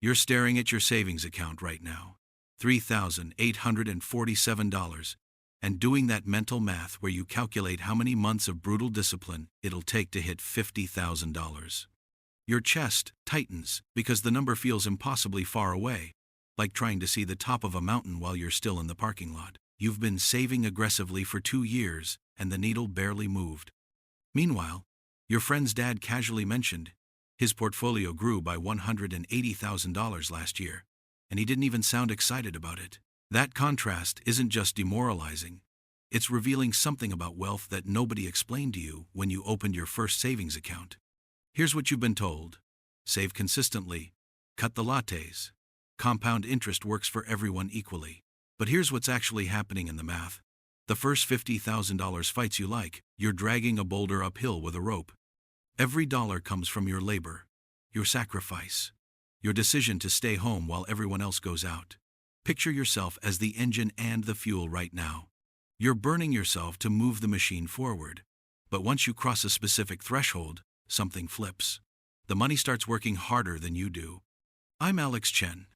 You're staring at your savings account right now. $3,847. And doing that mental math where you calculate how many months of brutal discipline it'll take to hit $50,000. Your chest tightens because the number feels impossibly far away, like trying to see the top of a mountain while you're still in the parking lot. You've been saving aggressively for 2 years, and the needle barely moved. Meanwhile, your friend's dad casually mentioned his portfolio grew by $180,000 last year, and he didn't even sound excited about it. That contrast isn't just demoralizing. It's revealing something about wealth that nobody explained to you when you opened your first savings account. Here's what you've been told. Save consistently. Cut the lattes. Compound interest works for everyone equally. But here's what's actually happening in the math. The first $50,000 fights you like, you're dragging a boulder uphill with a rope. Every dollar comes from your labor, your sacrifice, your decision to stay home while everyone else goes out. Picture yourself as the engine and the fuel right now. You're burning yourself to move the machine forward. But once you cross a specific threshold, something flips. The money starts working harder than you do. I'm Alex Chen,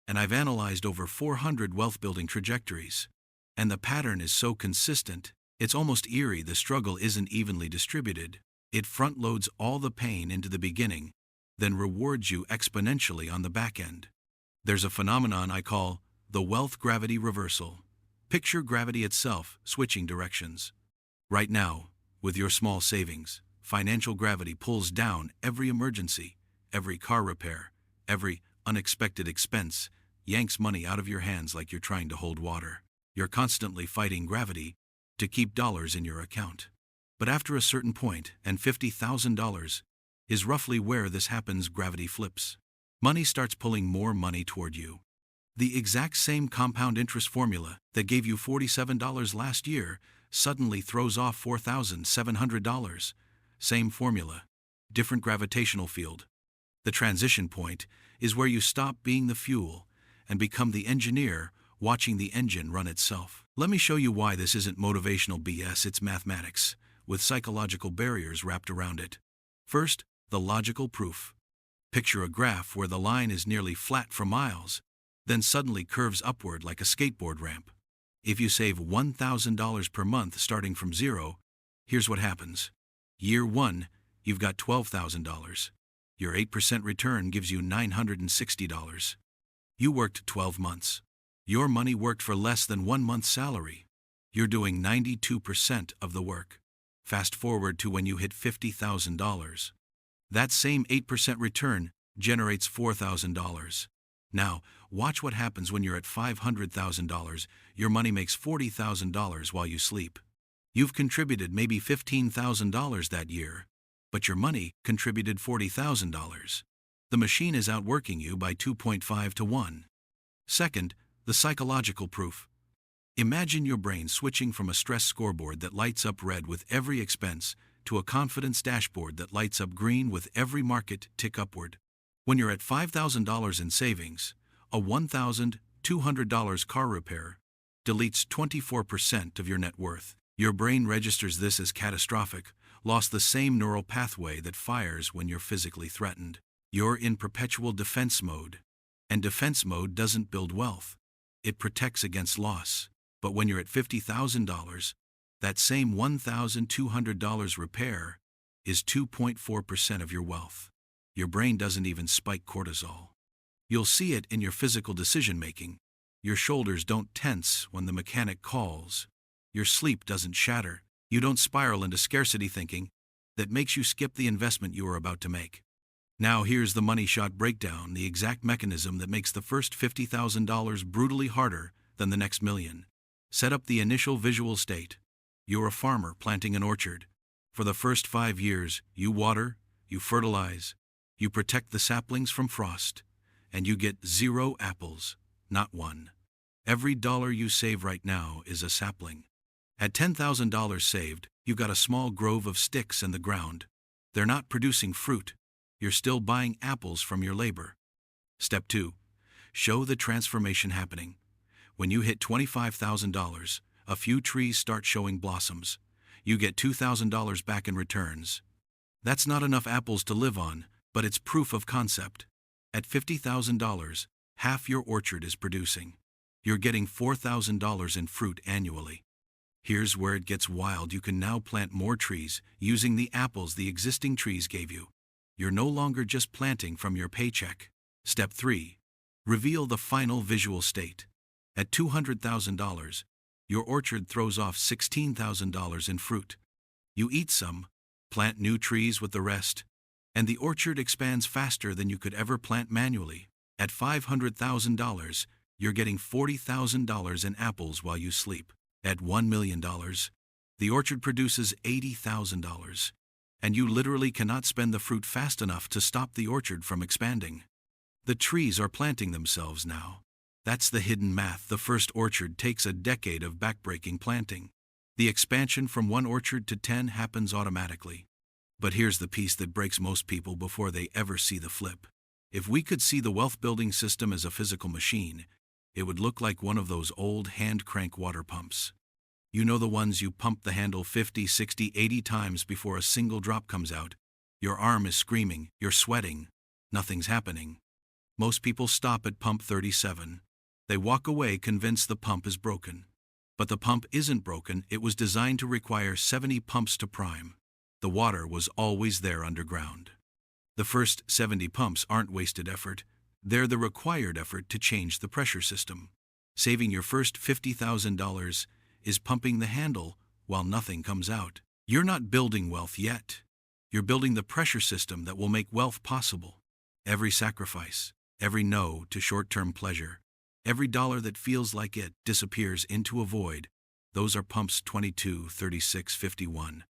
and I've analyzed over 400 wealth-building trajectories. And the pattern is so consistent, it's almost eerie. The struggle isn't evenly distributed. It front-loads all the pain into the beginning, then rewards you exponentially on the back end. There's a phenomenon I call the wealth gravity reversal. Picture gravity itself switching directions. Right now, with your small savings, financial gravity pulls down every emergency, every car repair, every unexpected expense, yanks money out of your hands like you're trying to hold water. You're constantly fighting gravity to keep dollars in your account. But after a certain point, and $50,000 is roughly where this happens, gravity flips. Money starts pulling more money toward you. The exact same compound interest formula that gave you $47 last year suddenly throws off $4,700. Same formula, different gravitational field. The transition point is where you stop being the fuel and become the engineer watching the engine run itself. Let me show you why this isn't motivational BS, it's mathematics, with psychological barriers wrapped around it. First, the logical proof. Picture a graph where the line is nearly flat for miles, then suddenly curves upward like a skateboard ramp. If you save $1,000 per month starting from zero, here's what happens. Year 1, you've got $12,000. Your 8% return gives you $960. You worked 12 months. Your money worked for less than 1 month's salary. You're doing 92% of the work. Fast forward to when you hit $50,000. That same 8% return generates $4,000. Now, watch what happens when you're at $500,000. Your money makes $40,000 while you sleep. You've contributed maybe $15,000 that year, but your money contributed $40,000. The machine is outworking you by 2.5 to 1. Second, the psychological proof. Imagine your brain switching from a stress scoreboard that lights up red with every expense to a confidence dashboard that lights up green with every market tick upward. When you're at $5,000 in savings, a $1,200 car repair deletes 24% of your net worth. Your brain registers this as catastrophic, lost the same neural pathway that fires when you're physically threatened. You're in perpetual defense mode, and defense mode doesn't build wealth. It protects against loss. But when you're at $50,000, that same $1,200 repair is 2.4% of your wealth. Your brain doesn't even spike cortisol. You'll see it in your physical decision-making. Your shoulders don't tense when the mechanic calls. Your sleep doesn't shatter. You don't spiral into scarcity thinking that makes you skip the investment you are about to make. Now here's the money shot breakdown, the exact mechanism that makes the first $50,000 brutally harder than the next million. Set up the initial visual state. You're a farmer planting an orchard. For the first 5 years, you water, you fertilize, you protect the saplings from frost, and you get 0 apples, not 1. Every dollar you save right now is a sapling. At $10,000 saved, you've got a small grove of sticks in the ground. They're not producing fruit. You're still buying apples from your labor. Step 2. Show the transformation happening. When you hit $25,000, a few trees start showing blossoms. You get $2,000 back in returns. That's not enough apples to live on, but it's proof of concept. At $50,000, half your orchard is producing. You're getting $4,000 in fruit annually. Here's where it gets wild. You can now plant more trees using the apples the existing trees gave you. You're no longer just planting from your paycheck. Step 3. Reveal the final visual state. At $200,000, your orchard throws off $16,000 in fruit. You eat some, plant new trees with the rest, and the orchard expands faster than you could ever plant manually. At $500,000, you're getting $40,000 in apples while you sleep. At $1 million, the orchard produces $80,000, and you literally cannot spend the fruit fast enough to stop the orchard from expanding. The trees are planting themselves now. That's the hidden math. The first orchard takes a decade of backbreaking planting. The expansion from 1 orchard to 10 happens automatically. But here's the piece that breaks most people before they ever see the flip. If we could see the wealth-building system as a physical machine, it would look like one of those old hand-crank water pumps. You know, the ones you pump the handle 50, 60, 80 times before a single drop comes out. Your arm is screaming, you're sweating, nothing's happening. Most people stop at pump 37. They walk away convinced the pump is broken. But the pump isn't broken. It was designed to require 70 pumps to prime. The water was always there underground. The first 70 pumps aren't wasted effort. They're the required effort to change the pressure system. Saving your first $50,000 is pumping the handle while nothing comes out. You're not building wealth yet. You're building the pressure system that will make wealth possible. Every sacrifice, every no to short-term pleasure, every dollar that feels like it disappears into a void. Those are pumps 22, 36, 51.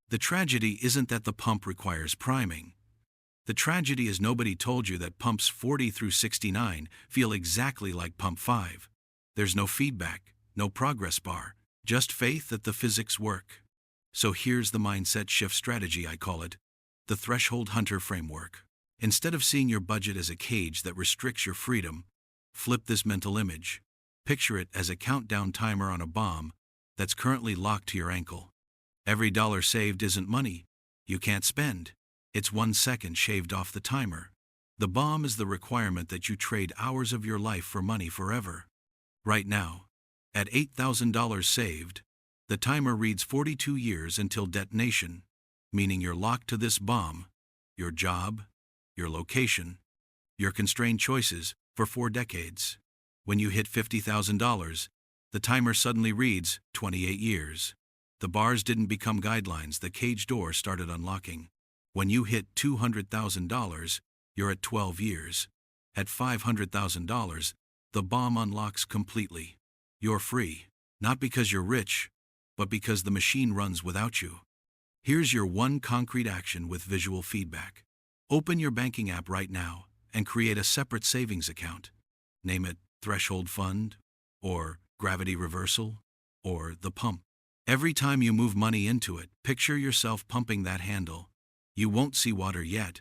The tragedy isn't that the pump requires priming. The tragedy is nobody told you that pumps 40 through 69 feel exactly like pump 5. There's no feedback, no progress bar, just faith that the physics work. So here's the mindset shift strategy, I call it, the threshold hunter framework. Instead of seeing your budget as a cage that restricts your freedom, flip this mental image. Picture it as a countdown timer on a bomb that's currently locked to your ankle. Every dollar saved isn't money you can't spend. It's 1 second shaved off the timer. The bomb is the requirement that you trade hours of your life for money forever. Right now, at $8,000 saved, the timer reads 42 years until detonation, meaning you're locked to this bomb, your job, your location, your constrained choices for 4 decades. When you hit $50,000, the timer suddenly reads 28 years. The bars didn't become guidelines, the cage door started unlocking. When you hit $200,000, you're at 12 years. At $500,000, the bomb unlocks completely. You're free, not because you're rich, but because the machine runs without you. Here's your one concrete action with visual feedback. Open your banking app right now and create a separate savings account. Name it Threshold Fund, or Gravity Reversal, or The Pump. Every time you move money into it, picture yourself pumping that handle. You won't see water yet.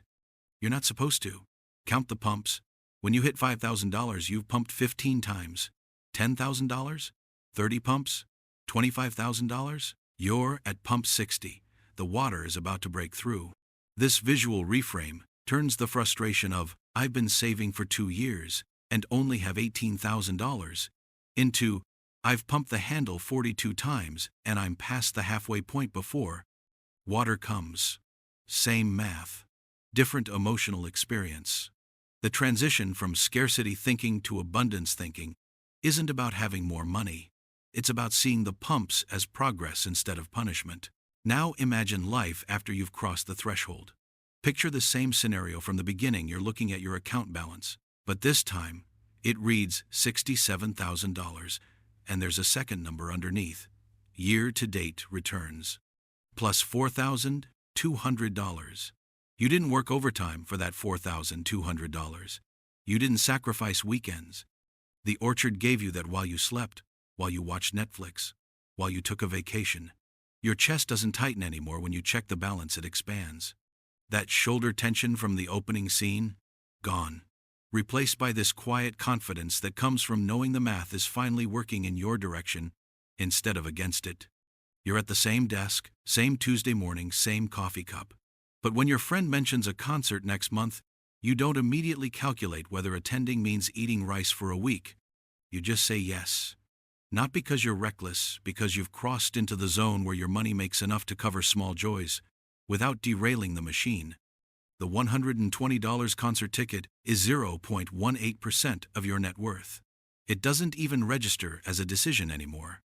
You're not supposed to. Count the pumps. When you hit $5,000, you've pumped 15 times. $10,000? 30 pumps? $25,000? You're at pump 60. The water is about to break through. This visual reframe turns the frustration of, I've been saving for 2 years and only have $18,000, into, I've pumped the handle 42 times and I'm past the halfway point before water comes. Same math, different emotional experience. The transition from scarcity thinking to abundance thinking isn't about having more money. It's about seeing the pumps as progress instead of punishment. Now imagine life after you've crossed the threshold. Picture the same scenario from the beginning. You're looking at your account balance, but this time it reads $67,000, and there's a second number underneath. Year-to-date returns. Plus $4,200. You didn't work overtime for that $4,200. You didn't sacrifice weekends. The orchard gave you that while you slept, while you watched Netflix, while you took a vacation. Your chest doesn't tighten anymore when you check the balance, it expands. That shoulder tension from the opening scene? Gone. Replaced by this quiet confidence that comes from knowing the math is finally working in your direction instead of against it. You're at the same desk, same Tuesday morning, same coffee cup. But when your friend mentions a concert next month, You don't immediately calculate whether attending means eating rice for a week. You just say yes. Not because you're reckless, because you've crossed into the zone where your money makes enough to cover small joys, without derailing the machine. The $120 concert ticket is 0.18% of your net worth. It doesn't even register as a decision anymore.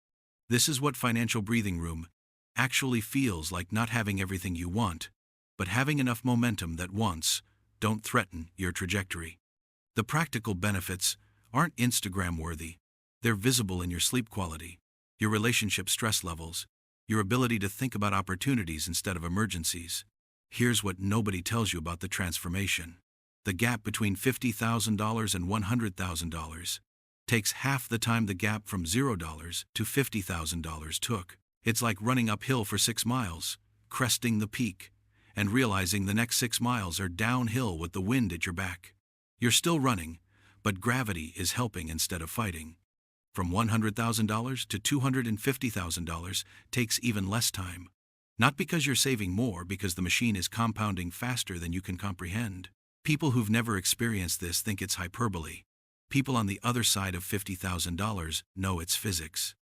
This is what financial breathing room actually feels like: not having everything you want, but having enough momentum that once don't threaten your trajectory. The practical benefits aren't Instagram-worthy. They're visible in your sleep quality, your relationship stress levels, your ability to think about opportunities instead of emergencies. Here's what nobody tells you about the transformation. The gap between $50,000 and $100,000 takes half the time the gap from $0 to $50,000 took. It's like running uphill for 6 miles, cresting the peak, and realizing the next 6 miles are downhill with the wind at your back. You're still running, but gravity is helping instead of fighting. From $100,000 to $250,000 takes even less time. Not because you're saving more, because the machine is compounding faster than you can comprehend. People who've never experienced this think it's hyperbole. People on the other side of $50,000 know it's physics.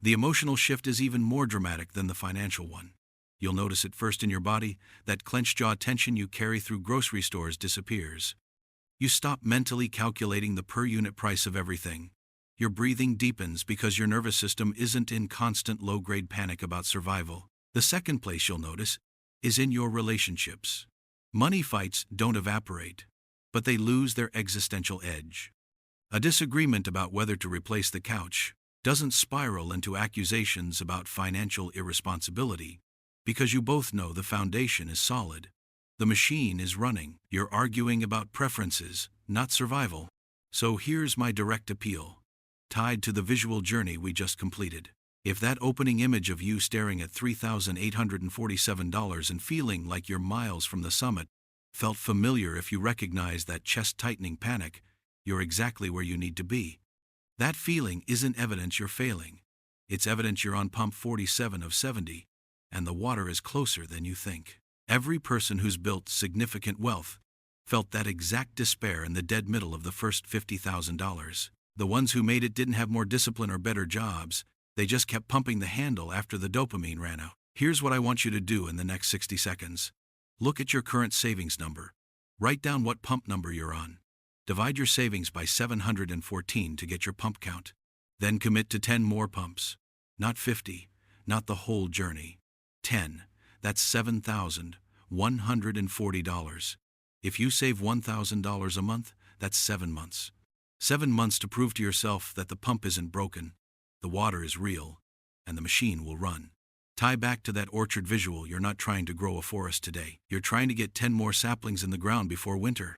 The emotional shift is even more dramatic than the financial one. You'll notice it first in your body. That clenched jaw tension you carry through grocery stores disappears. You stop mentally calculating the per-unit price of everything. Your breathing deepens because your nervous system isn't in constant low-grade panic about survival. The second place you'll notice is in your relationships. Money fights don't evaporate, but they lose their existential edge. A disagreement about whether to replace the couch doesn't spiral into accusations about financial irresponsibility, because you both know the foundation is solid. The machine is running. You're arguing about preferences, not survival. So here's my direct appeal, tied to the visual journey we just completed. If that opening image of you staring at $3,847 and feeling like you're miles from the summit felt familiar, if you recognize that chest-tightening panic, you're exactly where you need to be. That feeling isn't evidence you're failing. It's evidence you're on pump 47 of 70, and the water is closer than you think. Every person who's built significant wealth felt that exact despair in the dead middle of the first $50,000. The ones who made it didn't have more discipline or better jobs. They just kept pumping the handle after the dopamine ran out. Here's what I want you to do in the next 60 seconds. Look at your current savings number. Write down what pump number you're on. Divide your savings by 714 to get your pump count. Then commit to 10 more pumps. Not 50, not the whole journey. 10. That's $7,140. If you save $1,000 a month, that's 7 months. 7 months to prove to yourself that the pump isn't broken, the water is real, and the machine will run. Tie back to that orchard visual. You're not trying to grow a forest today. You're trying to get 10 more saplings in the ground before winter.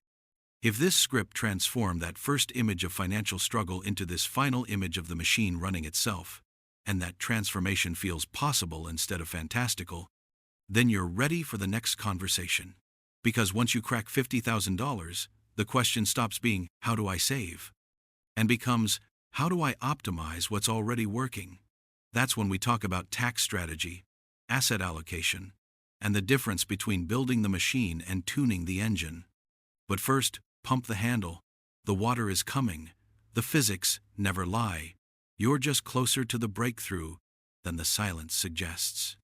If this script transformed that first image of financial struggle into this final image of the machine running itself, and that transformation feels possible instead of fantastical, then you're ready for the next conversation. Because once you crack $50,000, the question stops being, how do I save? And becomes, how do I optimize what's already working? That's when we talk about tax strategy, asset allocation, and the difference between building the machine and tuning the engine. But first, pump the handle. The water is coming. The physics never lie. You're just closer to the breakthrough than the silence suggests.